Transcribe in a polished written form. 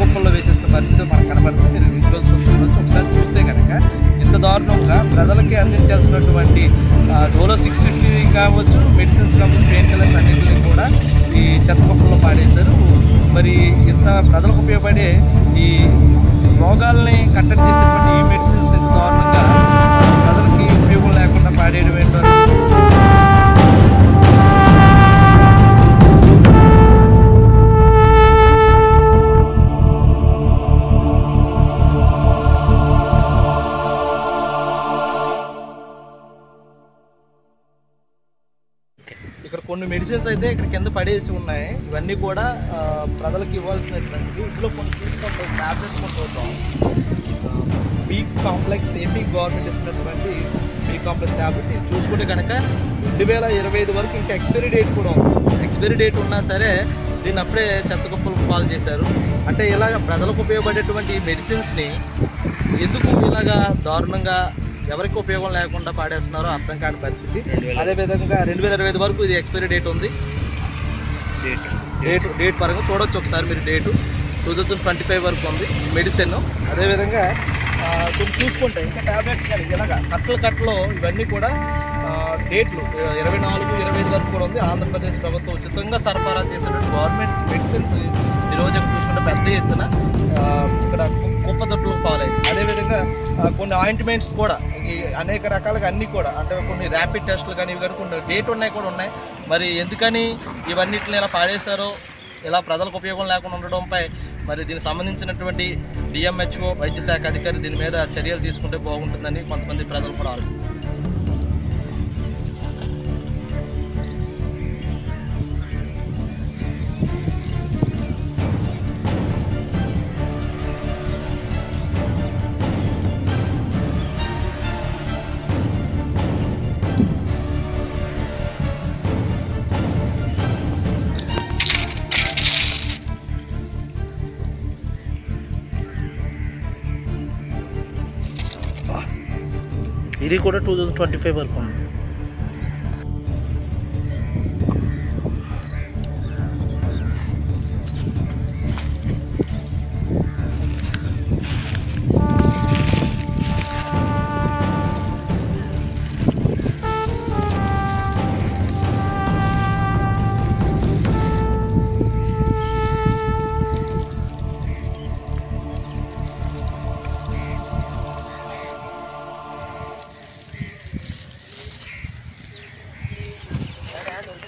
కుప్పల్లో వేసేసిన పరిస్థితి మనకు కనబడుతుంది. మీరు విజువల్స్ చూడవచ్చు. ఒకసారి చూస్తే కనుక ఇంత దారుణంగా ప్రజలకి అందించాల్సినటువంటి డోలో 650 కావచ్చు, మెడిసిన్స్ కావచ్చు, పెయిన్ కిల్లర్స్ అన్నింటినీ కూడా ఈ చెత్త కుప్పల్లో పాడేశారు. మరి ఇంత ప్రజలకు ఉపయోగపడే ఈ రోగాల్ని కట్టడి చేసేటువంటి ఈ మెడిసిన్స్ ఇంత దారుణంగా ప్రజలకి ఉపయోగం లేకుండా పాడేయడం ఏంటో. ఇక్కడ కొన్ని మెడిసిన్స్ అయితే ఇక్కడ కింద పడేసి ఉన్నాయి. ఇవన్నీ కూడా ప్రజలకు ఇవ్వాల్సినటువంటివి. ఇందులో కొన్ని తీసుకుంటాం, ట్యాబ్లెట్స్ కొన్ని చూద్దాం. బీ కాంప్లెక్స్ ఏపీ గవర్నమెంట్ ఇస్తున్నటువంటి బీ కాంప్లెక్స్ ట్యాబ్లెట్ చూసుకుంటే కనుక 2025 వరకు ఇంకా ఎక్స్పైరీ డేట్ కూడా ఉంది. ఎక్స్పైరీ డేట్ ఉన్నా సరే దీన్ని అప్పుడే చెత్త కుప్పలు పాలు చేశారు. అంటే ఇలాగ ప్రజలకు ఉపయోగపడేటువంటి మెడిసిన్స్ని ఎందుకు ఇలాగా దారుణంగా ఎవరికి ఉపయోగం లేకుండా పాడేస్తున్నారో అర్థం కాని పరిస్థితి. అదేవిధంగా 2025 వరకు ఇది ఎక్స్పైరీ డేట్ ఉంది. డేట్ పరంగా చూడవచ్చు ఒకసారి మీరు. డేటు 2025 వరకు ఉంది మెడిసిన్. అదేవిధంగా కొన్ని చూసుకుంటే ఇంకా ట్యాబ్లెట్స్ కానీ ఇలాగా కట్టలు ఇవన్నీ కూడా డేట్లు 24, 25 వరకు కూడా ఉంది. ఆంధ్రప్రదేశ్ ప్రభుత్వం ఉచితంగా సరఫరా చేసినటువంటి గవర్నమెంట్ మెడిసిన్స్ ఈరోజు చూసుకుంటే పెద్ద ఎత్తున ఇక్కడ కుప్పదొట్టులకు పాలైంది. అదేవిధంగా కొన్ని ఆయింట్మెంట్స్ కూడా అనేక రకాలుగా అన్నీ కూడా అంటే కొన్ని ర్యాపిడ్ టెస్టులు కానీ ఇవి కానీ కొన్ని డేట్ ఉన్నాయి. మరి ఎందుకని ఇవన్నిటిని ఇలా పాడేశారో, ఇలా ప్రజలకు ఉపయోగం లేకుండా ఉండడంపై మరి దీనికి సంబంధించినటువంటి డిఎంహెచ్ఓ వైద్య శాఖ అధికారి దీని మీద చర్యలు తీసుకుంటే బాగుంటుందని కొంతమంది ప్రజలు కూడా ఆలోచించారు. ఇది కూడా 2025 వరకు ఉంది.